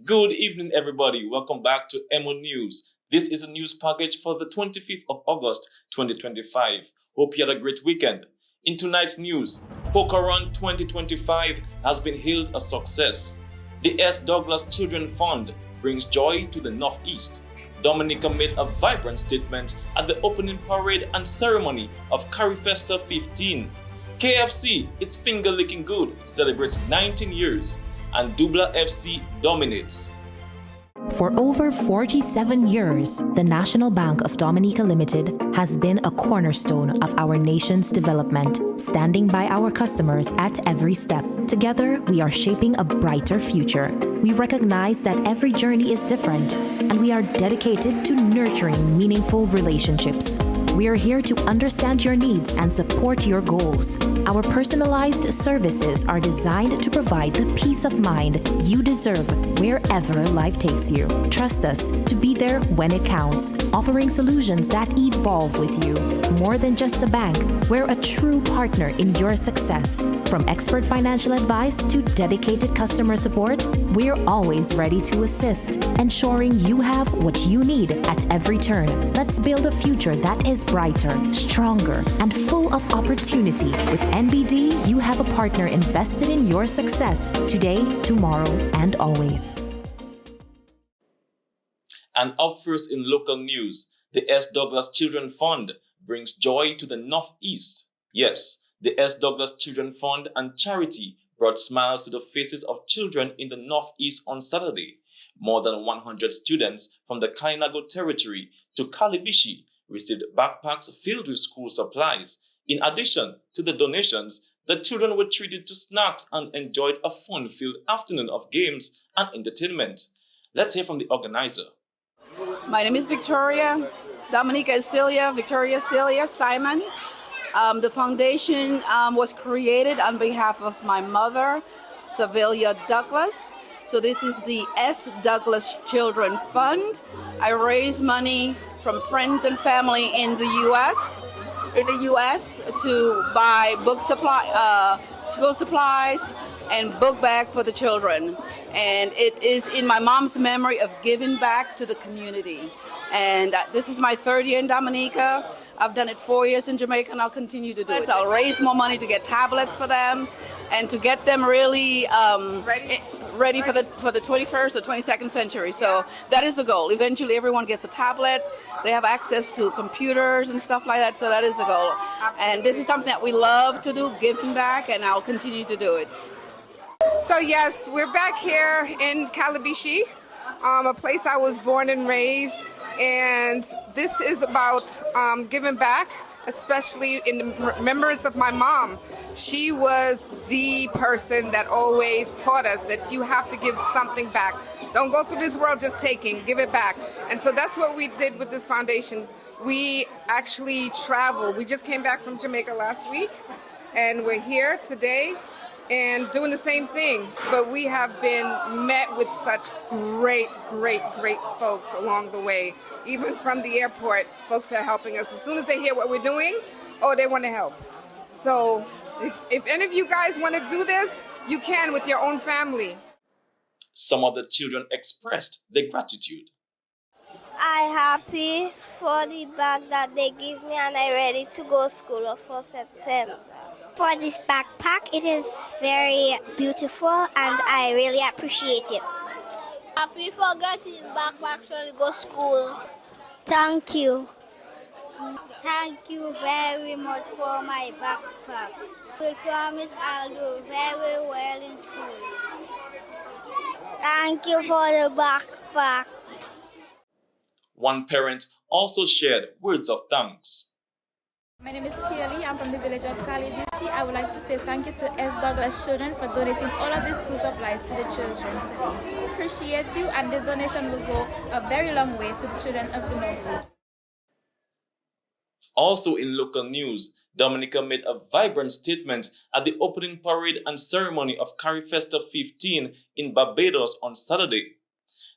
Good evening, everybody. Welcome back to EmoNews. This is a news package for the 25th of August, 2025. Hope you had a great weekend. In tonight's news, Poker Run 2025 has been hailed a success. The S. Douglas Children Fund brings joy to the Northeast. Dominica made a vibrant statement at the opening parade and ceremony of Caregiver 15. KFC, its finger licking good, celebrates 19 years. And Dubla FC dominates. For over 47 years, the National Bank of Dominica Limited has been a cornerstone of our nation's development, standing by our customers at every step. Together, we are shaping a brighter future. We recognize that every journey is different, and we are dedicated to nurturing meaningful relationships. We are here to understand your needs and support your goals. Our personalized services are designed to provide the peace of mind you deserve wherever life takes you. Trust us to be there when it counts, offering solutions that evolve with you. More than just a bank, we're a true partner in your success. From expert financial advice to dedicated customer support, we're always ready to assist, ensuring you have what you need at every turn. Let's build a future that is brighter, stronger, and full of opportunity. With NBD, you have a partner invested in your success today, tomorrow, and always. And up first in local news, the S. Douglas Children Fund brings joy to the Northeast. Yes, the S. Douglas Children Fund and charity brought smiles to the faces of children in the Northeast on Saturday. More than 100 students from the Kainago territory to Kalibishi received backpacks filled with school supplies. In addition to the donations, the children were treated to snacks and enjoyed a fun-filled afternoon of games and entertainment. Let's hear from the organizer. My name is Victoria. Dominica is Celia, Victoria Celia, Simon. The foundation was created on behalf of my mother, Sevilla Douglas. So this is the S. Douglas Children Fund. I raise money from friends and family in the U.S. to buy book supply, school supplies, and book bag for the children. And it is in my mom's memory of giving back to the community. And this is my third year in Dominica. I've done it 4 years in Jamaica, and I'll continue to do it. I'll raise more money to get tablets for them and to get them really ready for the 21st or 22nd century. So that is the goal. Eventually, everyone gets a tablet. They have access to computers and stuff like that. So that is the goal. And this is something that we love to do, giving back, and I'll continue to do it. So yes, we're back here in Kalibishi, a place I was born and raised. And this is about giving back, especially in the remembrance of my mom. She was the person that always taught us that you have to give something back. Don't go through this world just taking, give it back. And so that's what we did with this foundation. We actually traveled. We just came back from Jamaica last week, and we're here today and doing the same thing. But we have been met with such great folks along the way. Even from the airport, folks are helping us. As soon as they hear what we're doing, they want to help. So if any of you guys want to do this, you can with your own family. Some of the children expressed their gratitude. I'm happy for the bag that they give me, and I'm ready to go to school for September. For this backpack, it is very beautiful and I really appreciate it. Happy for getting backpack so we go to school. Thank you. Thank you very much for my backpack. I promise I'll do very well in school. Thank you for the backpack. One parent also shared words of thanks. My name is Kaylee. I'm from the village of Kalibishi. I would like to say thank you to S. Douglas Children for donating all of these school supplies to the children today. We appreciate you, and this donation will go a very long way to the children of the Northeast. Also in local news, Dominica made a vibrant statement at the opening parade and ceremony of Caregiver 15 in Barbados on Saturday.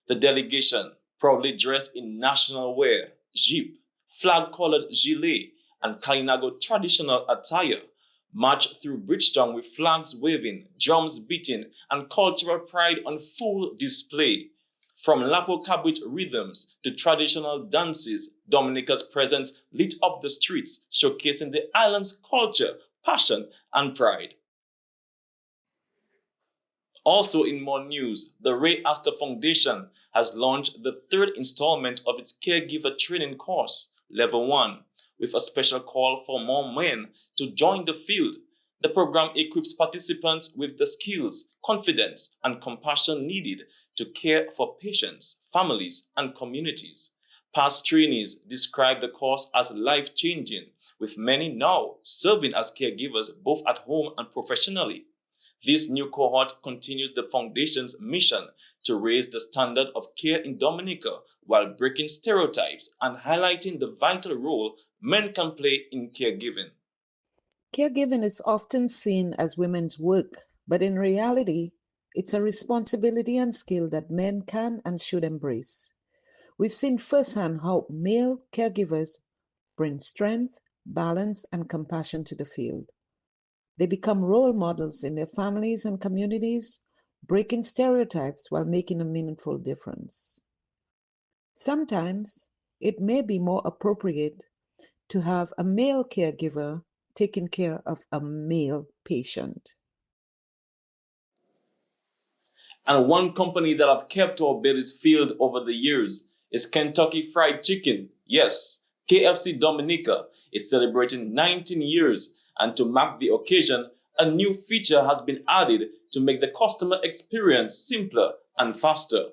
The delegation, proudly dressed in national wear, jeep, flag-colored gilet, and Kainago traditional attire, marched through Bridgetown with flags waving, drums beating, and cultural pride on full display. From Lapo Cabrit rhythms to traditional dances, Dominica's presence lit up the streets, showcasing the island's culture, passion, and pride. Also in more news, the Ray Astor Foundation has launched the third installment of its Caregiver training course, Level 1, with a special call for more men to join the field. The program equips participants with the skills, confidence, and compassion needed to care for patients, families, and communities. Past trainees describe the course as life-changing, with many now serving as caregivers both at home and professionally. This new cohort continues the Foundation's mission to raise the standard of care in Dominica while breaking stereotypes and highlighting the vital role men can play in caregiving. Caregiving is often seen as women's work, but in reality, it's a responsibility and skill that men can and should embrace. We've seen firsthand how male caregivers bring strength, balance, and compassion to the field. They become role models in their families and communities, breaking stereotypes while making a meaningful difference. Sometimes it may be more appropriate to have a male caregiver taking care of a male patient. And one company that have kept our bellies filled over the years is Kentucky Fried Chicken. Yes, KFC Dominica is celebrating 19 years, and to mark the occasion, a new feature has been added to make the customer experience simpler and faster.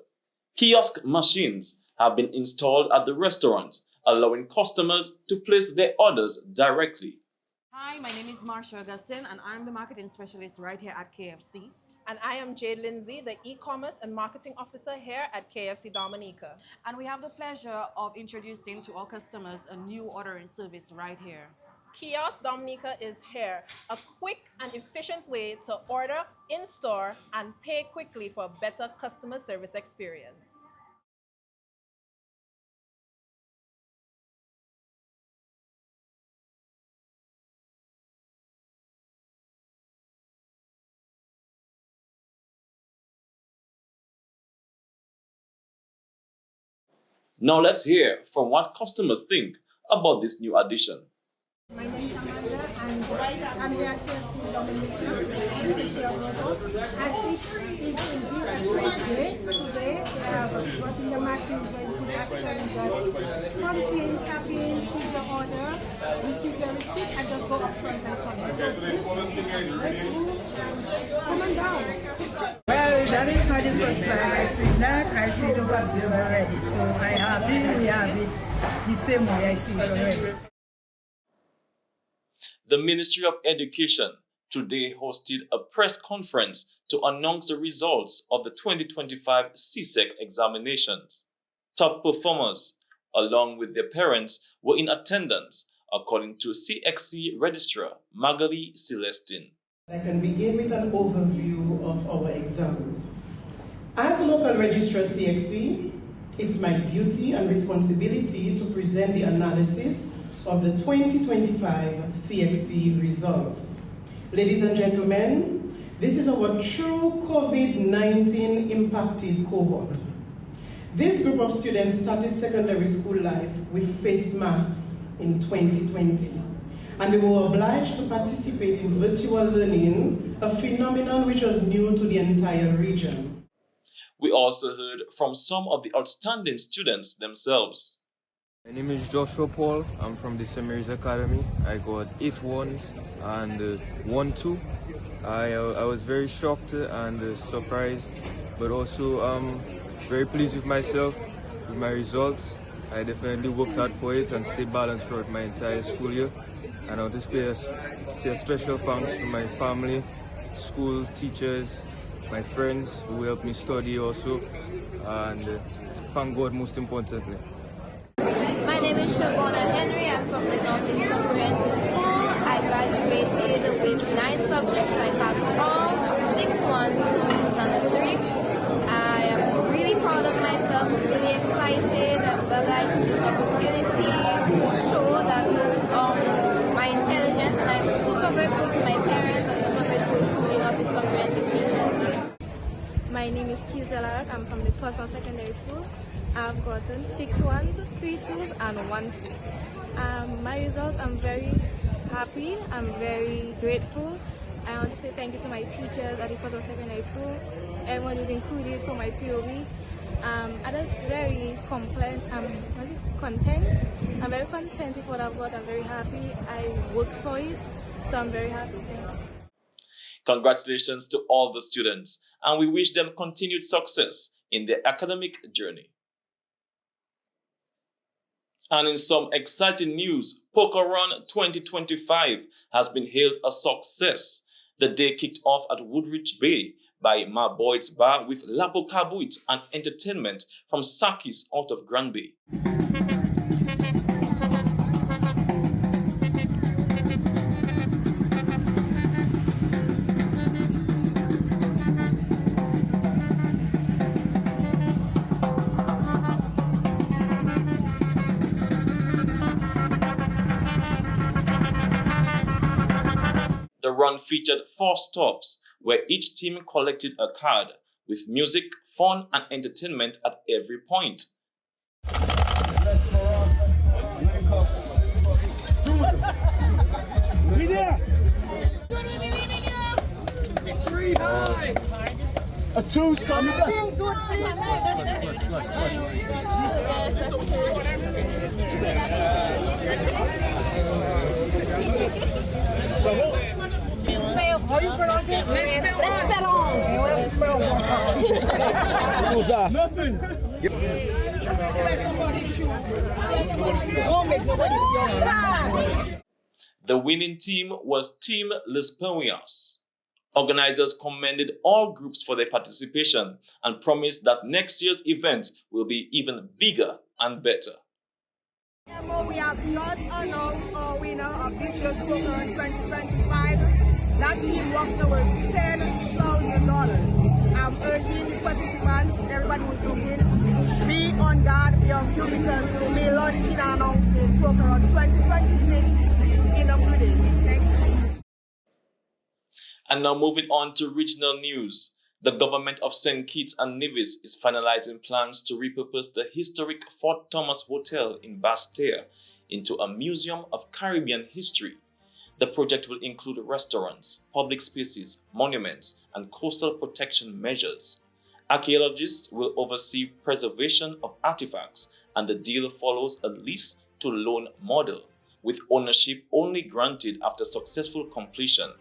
Kiosk machines have been installed at the restaurant, allowing customers to place their orders directly. Hi, my name is Marsha Augustine, and I'm the marketing specialist right here at KFC. And I am Jade Lindsay, the e-commerce and marketing officer here at KFC Dominica. And we have the pleasure of introducing to our customers a new ordering service right here. Kiosk Dominica is here, a quick and efficient way to order in-store and pay quickly for a better customer service experience. Now let's hear from what customers think about this new addition. My name is Amanda, and I'm here at KFC Dominica in the city of Roseau. I think it's indeed a great day. Today, they have brought in the machines where you can actually just punch in, tap in, choose your order, receive your receipt, and just go up front and come. So this is a great move, and come on down. Well, that is not the first time I see that. I see the buses already. So I have it, we have it the same way I see it already. The Ministry of Education today hosted a press conference to announce the results of the 2025 CSEC examinations. Top performers, along with their parents, were in attendance, according to CXC Registrar Magali Celestine. I can begin with an overview of our exams. As local registrar CXC, it's my duty and responsibility to present the analysis of the 2025 CXC results. Ladies and gentlemen, this is our true COVID-19 impacted cohort. This group of students started secondary school life with face masks in 2020, and they were obliged to participate in virtual learning, a phenomenon which was new to the entire region. We also heard from some of the outstanding students themselves. My name is Joshua Paul. I'm from the St. Mary's Academy. I got 8 ones and 1 2. I was very shocked and surprised, but also very pleased with myself, with my results. I definitely worked hard for it and stayed balanced throughout my entire school year. And I want to say a special thanks to my family, school, teachers, my friends who helped me study also, and thank God most importantly. My name is Shabona Henry. I'm from the Northeast Comprehensive School. I graduated with 9 subjects. I passed all 6 ones, 2s, and a 3. I am really proud of myself, really excited. I'm glad I took this opportunity to show that my intelligence, and I'm super grateful to my name is Kizela. I'm from the Torsville Secondary School. I've gotten 6 ones, 3 twos, and 1 2. My results, I'm very happy. I'm very grateful. I want to say thank you to my teachers at the Torsville Secondary School. Everyone who's included for my POV. I'm just very content. I'm very content with what I've got. I'm very happy. I worked for it, so I'm very happy. Thank you. Congratulations to all the students, and we wish them continued success in their academic journey. And in some exciting news, Poker Run 2025 has been hailed a success. The day kicked off at Woodridge Bay by Ma Boyd's Bar with Labo Kabuit and entertainment from Sakis out of Grand Bay. The run featured 4 stops, where each team collected a card, with music, fun, and entertainment at every point. A 2's coming. How you pronounce it? L'Espérance. Nothing. The winning team was Team L'Espérance. Organizers commended all groups for their participation and promised that next year's event will be even bigger and better. We have just announced our winner of this year's Poker Run 2025. That team walked away with $10,000. I'm urging the participants, everybody who's looking, be on guard, be on cue, because we will be launching and announcing Poker Run 2026 in a few days. Thank you. And now moving on to regional news. The government of St. Kitts and Nevis is finalizing plans to repurpose the historic Fort Thomas Hotel in Basseterre into a museum of Caribbean history. The project will include restaurants, public spaces, monuments, and coastal protection measures. Archaeologists will oversee preservation of artifacts, and the deal follows a lease-to-loan model, with ownership only granted after successful completion.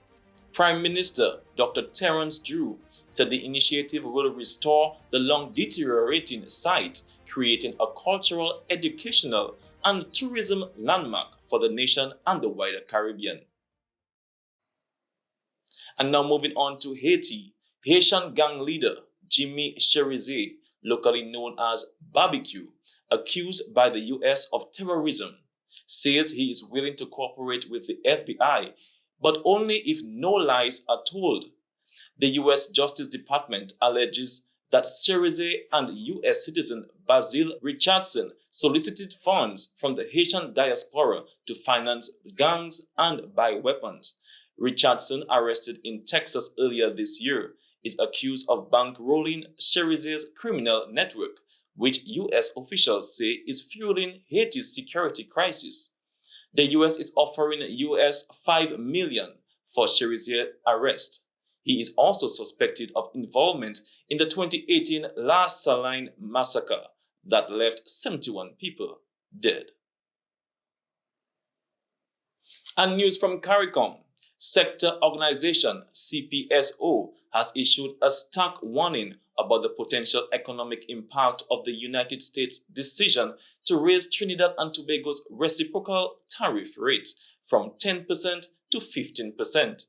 Prime Minister Dr. Terence Drew said the initiative will restore the long deteriorating site, creating a cultural, educational, and tourism landmark for the nation and the wider Caribbean. And now moving on to Haiti, Haitian gang leader Jimmy Cherizé, locally known as Barbecue, accused by the U.S. of terrorism, says he is willing to cooperate with the FBI, but only if no lies are told. The U.S. Justice Department alleges that Cherizé and U.S. citizen Basil Richardson solicited funds from the Haitian diaspora to finance gangs and buy weapons. Richardson, arrested in Texas earlier this year, is accused of bankrolling Cherizé's criminal network, which U.S. officials say is fueling Haiti's security crisis. The U.S. is offering US $5 million for Cherizé's arrest. He is also suspected of involvement in the 2018 La Saline massacre that left 71 people dead. And news from CARICOM. Sector organization CPSO has issued a stark warning about the potential economic impact of the United States' decision to raise Trinidad and Tobago's reciprocal tariff rate from 10% to 15%.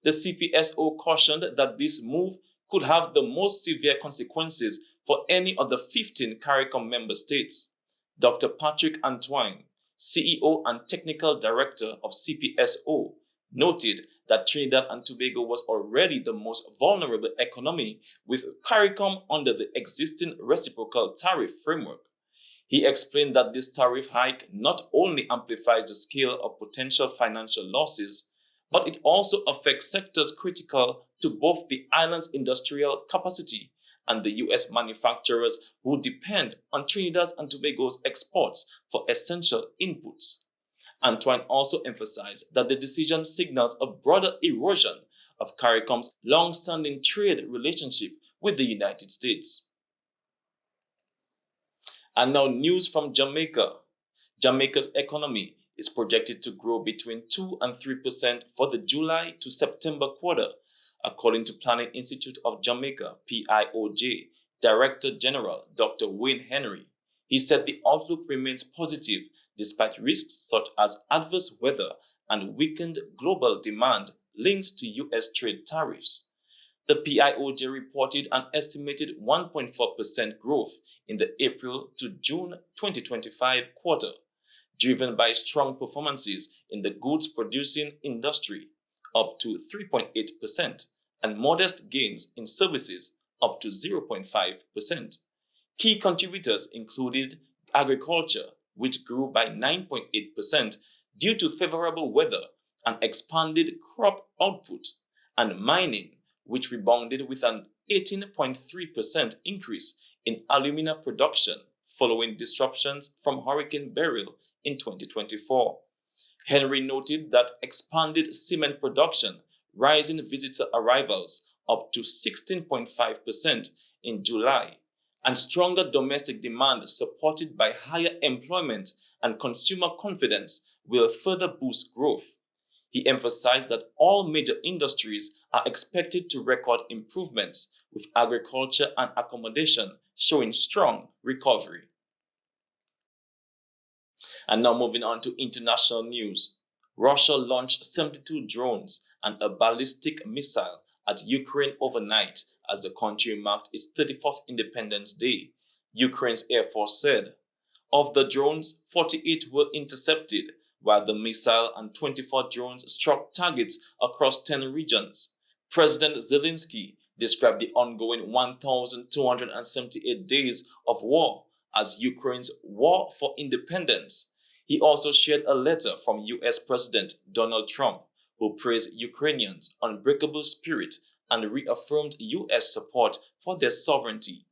The CPSO cautioned that this move could have the most severe consequences for any of the 15 CARICOM member states. Dr. Patrick Antoine, CEO and Technical Director of CPSO, noted that Trinidad and Tobago was already the most vulnerable economy with CARICOM under the existing reciprocal tariff framework. He explained that this tariff hike not only amplifies the scale of potential financial losses, but it also affects sectors critical to both the island's industrial capacity and the U.S. manufacturers who depend on Trinidad and Tobago's exports for essential inputs. Antoine also emphasized that the decision signals a broader erosion of CARICOM's long-standing trade relationship with the United States. And now news from Jamaica. Jamaica's economy is projected to grow between 2 and 3% for the July to September quarter, according to Planning Institute of Jamaica, PIOJ, Director General Dr. Wayne Henry. He said the outlook remains positive despite risks such as adverse weather and weakened global demand linked to U.S. trade tariffs. The PIOJ reported an estimated 1.4% growth in the April to June 2025 quarter, driven by strong performances in the goods producing industry, up to 3.8%, and modest gains in services, up to 0.5%. Key contributors included agriculture, which grew by 9.8% due to favorable weather and expanded crop output, and mining, which rebounded with an 18.3% increase in alumina production following disruptions from Hurricane Beryl in 2024. Henry noted that expanded cement production, rising visitor arrivals up to 16.5% in July, and stronger domestic demand supported by higher employment and consumer confidence will further boost growth. He emphasized that all major industries are expected to record improvements, with agriculture and accommodation showing strong recovery. And now moving on to international news. Russia launched 72 drones and a ballistic missile at Ukraine overnight as the country marked its 34th Independence Day, Ukraine's Air Force said. Of the drones, 48 were intercepted, while the missile and 24 drones struck targets across 10 regions. President Zelensky described the ongoing 1,278 days of war as Ukraine's war for independence. He also shared a letter from U.S. President Donald Trump, who praised Ukrainians' unbreakable spirit and reaffirmed U.S. support for their sovereignty.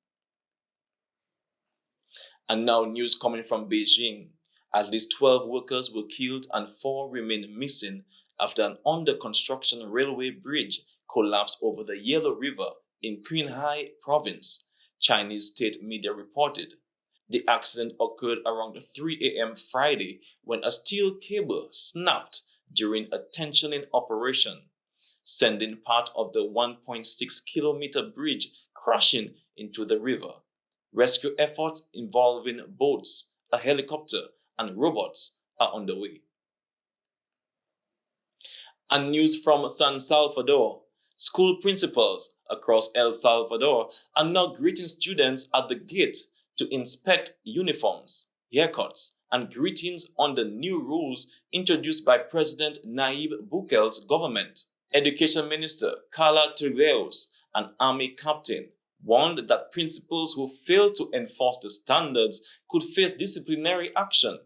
And now news coming from Beijing. At least 12 workers were killed and 4 remain missing after an under-construction railway bridge collapsed over the Yellow River in Qinghai province, Chinese state media reported. The accident occurred around 3 a.m. Friday when a steel cable snapped during a tensioning operation, sending part of the 1.6-kilometer bridge crashing into the river. Rescue efforts involving boats, a helicopter, and robots are underway. And news from San Salvador. School principals across El Salvador are now greeting students at the gate to inspect uniforms, haircuts, and greetings on the new rules introduced by President Nayib Bukel's government. Education Minister Carla Triveos, an army captain, warned that principals who fail to enforce the standards could face disciplinary action.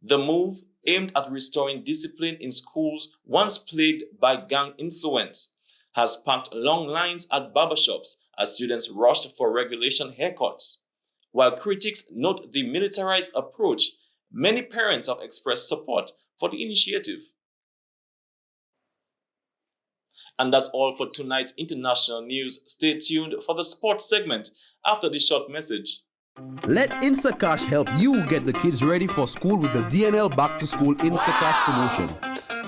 The move, aimed at restoring discipline in schools once plagued by gang influence, has sparked long lines at barbershops as students rushed for regulation haircuts. While critics note the militarized approach, many parents have expressed support for the initiative. And that's all for tonight's international news. Stay tuned for the sports segment after this short message. Let Instacash help you get the kids ready for school with the DNL Back to School Instacash promotion.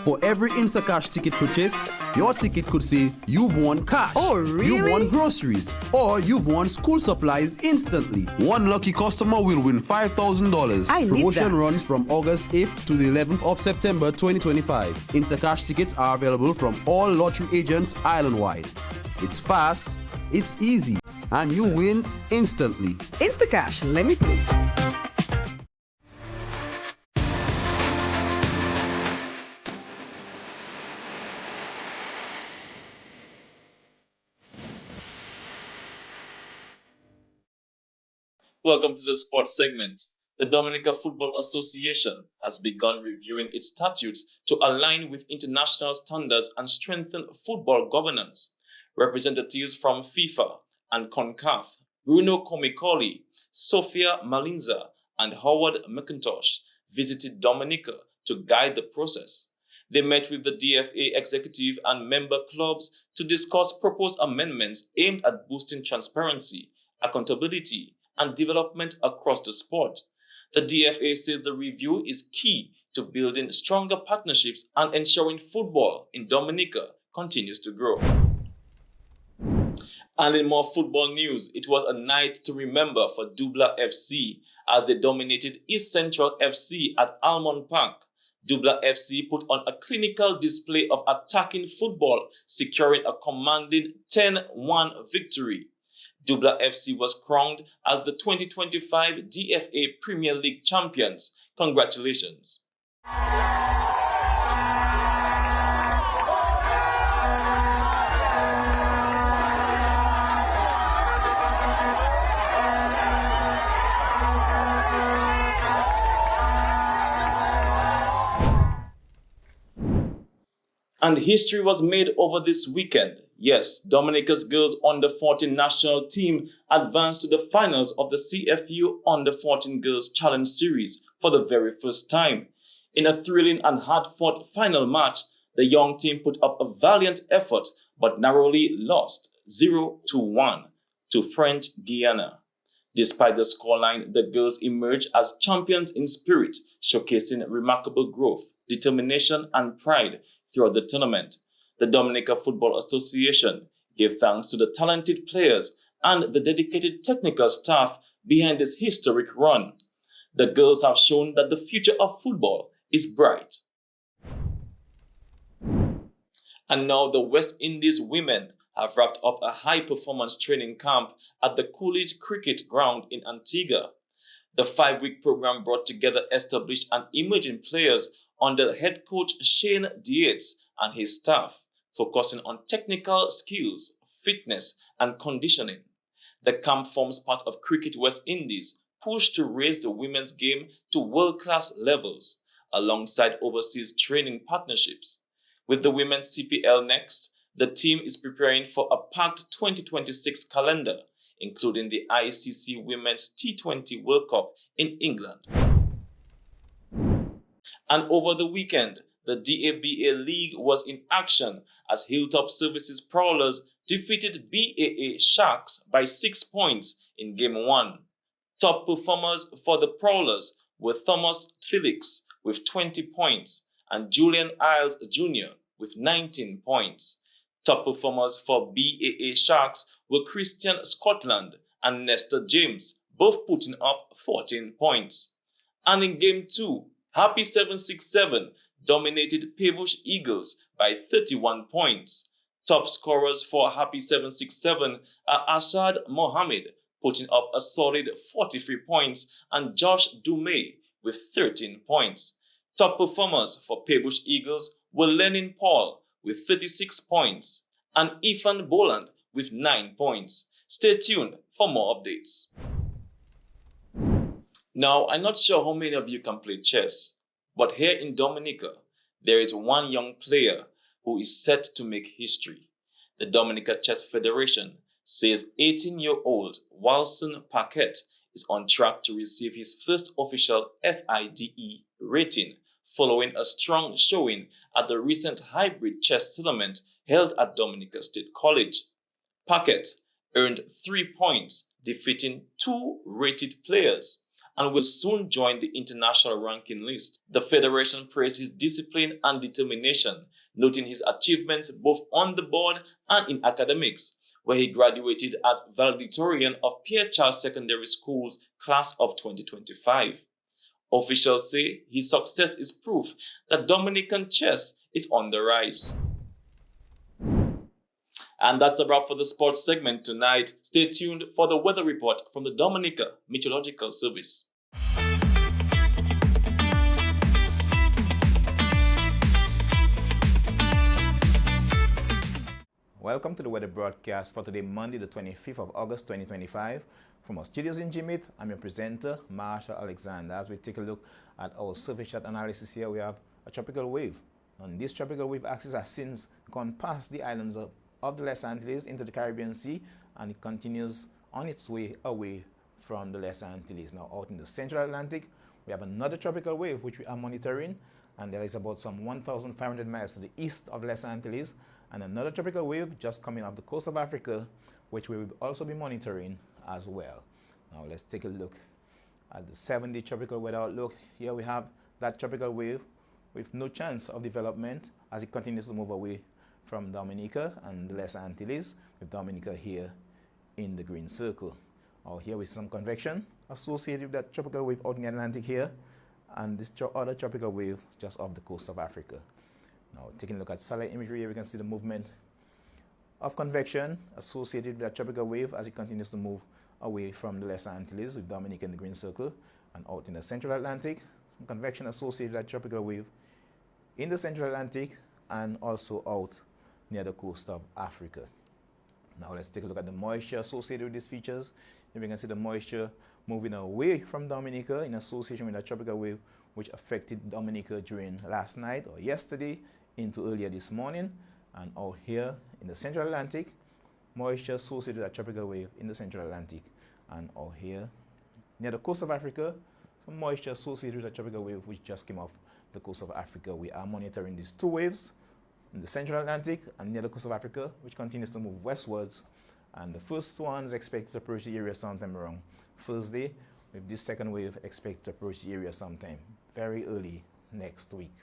For every Instacash ticket purchased, your ticket could say you've won cash, you've won groceries, or you've won school supplies instantly. One lucky customer will win $5,000. Promotion runs from August 8th to the 11th of September 2025. Instacash tickets are available from all lottery agents island-wide. It's fast, it's easy, and you win instantly. Instacash, let me prove. Welcome to the sports segment. The Dominica Football Association has begun reviewing its statutes to align with international standards and strengthen football governance. Representatives from FIFA, and CONCAF, Bruno Comicoli, Sophia Malinza, and Howard McIntosh visited Dominica to guide the process. They met with the DFA executive and member clubs to discuss proposed amendments aimed at boosting transparency, accountability, and development across the sport. The DFA says the review is key to building stronger partnerships and ensuring football in Dominica continues to grow. And in more football news, it was a night to remember for Dubla FC as they dominated East Central FC at Almond Park. Dubla FC put on a clinical display of attacking football, securing a commanding 10-1 victory. Dubla FC was crowned as the 2025 DFA Premier League champions. Congratulations. And history was made over this weekend. Yes, Dominica's girls under-14 national team advanced to the finals of the CFU Under-14 Girls Challenge Series for the very first time. In a thrilling and hard-fought final match, the young team put up a valiant effort but narrowly lost 0-1 to French Guiana. Despite the scoreline, the girls emerged as champions in spirit, showcasing remarkable growth, determination, and pride throughout the tournament. The Dominica Football Association gave thanks to the talented players and the dedicated technical staff behind this historic run. The girls have shown that the future of football is bright. And now the West Indies women have wrapped up a high-performance training camp at the Coolidge Cricket Ground in Antigua. The 5-week program brought together established and emerging players under head coach Shane Dietz and his staff, focusing on technical skills, fitness, and conditioning. The camp forms part of Cricket West Indies' push to raise the women's game to world-class levels, alongside overseas training partnerships. With the women's CPL next, the team is preparing for a packed 2026 calendar, including the ICC Women's T20 World Cup in England. And over the weekend, the DABA League was in action as Hilltop Services Prowlers defeated BAA Sharks by 6 points in Game 1. Top performers for the Prowlers were Thomas Felix with 20 points and Julian Isles Jr. with 19 points. Top performers for BAA Sharks were Christian Scotland and Nestor James, both putting up 14 points. And in Game 2, Happy 767 dominated Peebush Eagles by 31 points. Top scorers for Happy 767 are Ashad Mohammed, putting up a solid 43 points, and Josh Dumay with 13 points. Top performers for Peebush Eagles were Lenin Paul with 36 points and Ethan Boland with 9 points. Stay tuned for more updates. Now, I'm not sure how many of you can play chess, but here in Dominica, there is one young player who is set to make history. The Dominica Chess Federation says 18-year-old Walson Paquette is on track to receive his first official FIDE rating following a strong showing at the recent hybrid chess tournament held at Dominica State College. Paquette earned 3 points, defeating 2 rated players, and will soon join the international ranking list. The Federation praised his discipline and determination, noting his achievements both on the board and in academics, where he graduated as valedictorian of Pierre Charles Secondary School's class of 2025. Officials say his success is proof that Dominican chess is on the rise. And that's a wrap for the sports segment tonight. Stay tuned for the weather report from the Dominica Meteorological Service. Welcome to the weather broadcast for today, Monday, the 25th of August, 2025. From our studios in Jimit, I'm your presenter, Marshall Alexander. As we take a look at our surface chart analysis here, we have a tropical wave. And this tropical wave axis has since gone past the islands of the West Antilles into the Caribbean Sea and it continues on its way away from the Lesser Antilles. Now out in the Central Atlantic, we have another tropical wave which we are monitoring, and there is about some 1,500 miles to the east of Lesser Antilles, and another tropical wave just coming off the coast of Africa, which we will also be monitoring as well. Now let's take a look at the 7-day tropical weather outlook. Here we have that tropical wave with no chance of development as it continues to move away from Dominica and the Lesser Antilles, with Dominica here in the green circle. Here with some convection associated with that tropical wave out in the Atlantic here, and this other tropical wave just off the coast of Africa. Now taking a look at satellite imagery here, we can see the movement of convection associated with that tropical wave as it continues to move away from the Lesser Antilles, with Dominica in the green circle, and out in the Central Atlantic, some convection associated with that tropical wave in the Central Atlantic and also out near the coast of Africa. Now let's take a look at the moisture associated with these features. Here we can see the moisture moving away from Dominica in association with that tropical wave which affected Dominica during last night or yesterday into earlier this morning. And out here in the Central Atlantic, moisture associated with that tropical wave in the Central Atlantic. And out here near the coast of Africa, some moisture associated with that tropical wave which just came off the coast of Africa. We are monitoring these two waves in the Central Atlantic and near the coast of Africa, which continues to move westwards. And the first one is expected to approach the area sometime around Thursday, with this second wave expected to approach the area sometime very early next week.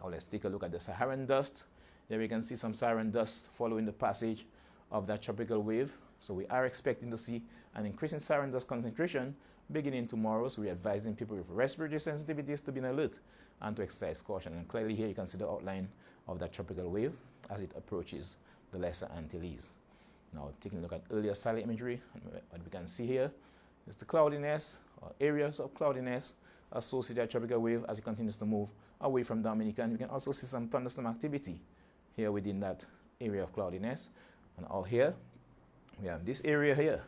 Now let's take a look at the Saharan dust. There we can see some Saharan dust following the passage of that tropical wave. So we are expecting to see an increase in Saharan dust concentration beginning tomorrow. So we're advising people with respiratory sensitivities to be on alert and to exercise caution. And clearly here you can see the outline of that tropical wave as it approaches the Lesser Antilles. Now taking a look at earlier satellite imagery, what we can see here is the cloudiness or areas of cloudiness associated with that tropical wave as it continues to move away from Dominica. And we can also see some thunderstorm activity here within that area of cloudiness. And out here we have this area here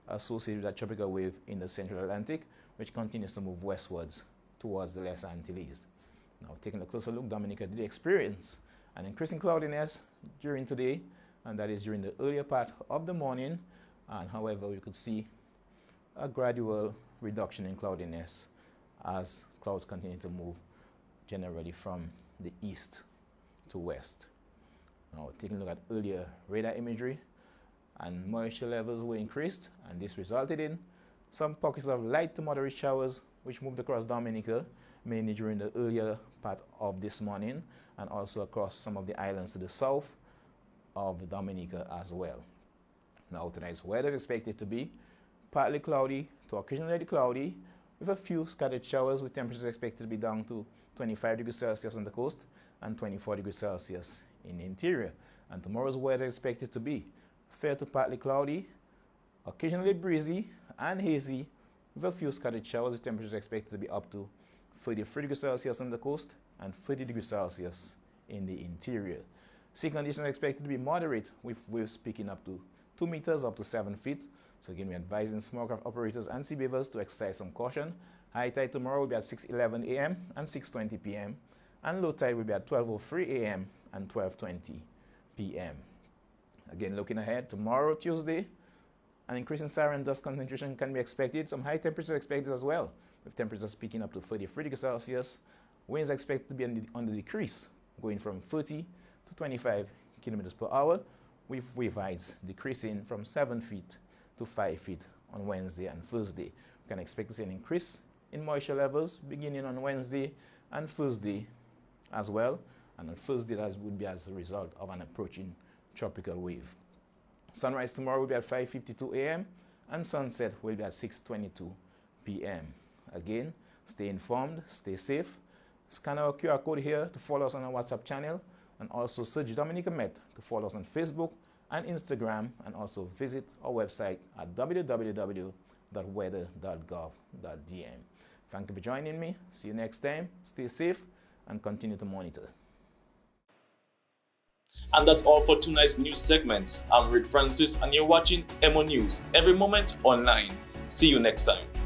associated with that tropical wave in the Central Atlantic, which continues to move westwards towards the Lesser Antilles. Now taking a closer look, Dominica did experience an increasing cloudiness during today, and that is during the earlier part of the morning. And however, we could see a gradual reduction in cloudiness as clouds continue to move generally from the east to west. Now taking a look at earlier radar imagery, and moisture levels were increased, and this resulted in some pockets of light to moderate showers which moved across Dominica, mainly during the earlier part of this morning, and also across some of the islands to the south of Dominica as well. Now tonight's weather is expected to be partly cloudy to occasionally cloudy, with a few scattered showers, with temperatures expected to be down to 25 degrees Celsius on the coast and 24 degrees Celsius in the interior. And tomorrow's weather is expected to be fair to partly cloudy, occasionally breezy and hazy, with a few scattered showers, with temperatures expected to be up to 33 degrees Celsius on the coast and 30 degrees Celsius in the interior. Sea conditions are expected to be moderate, with waves picking up to 2 meters up to 7 feet. So again, we're advising small craft operators and sea beavers to exercise some caution. High tide tomorrow will be at 6:11 a.m. and 6:20 p.m. and low tide will be at 12:03 a.m. and 12:20 p.m. Again, looking ahead, tomorrow, Tuesday, an increase in Saharan dust concentration can be expected. Some high temperatures expected as well, with temperatures peaking up to 33 degrees Celsius. Winds are expected to be on the decrease, going from 30 to 25 kilometers per hour, with wave heights decreasing from 7 feet to 5 feet on Wednesday and Thursday. We can expect to see an increase in moisture levels beginning on Wednesday and Thursday as well. And on Thursday, that would be as a result of an approaching tropical wave. Sunrise tomorrow will be at 5:52 a.m. and sunset will be at 6:22 p.m. Again, stay informed, stay safe. Scan our QR code here to follow us on our WhatsApp channel, and also search Dominica Met to follow us on Facebook and Instagram, and also visit our website at www.weather.gov.dm. Thank you for joining me. See you next time. Stay safe and continue to monitor. And that's all for tonight's news segment. I'm Rick Francis and you're watching EmoNews, every moment online. See you next time.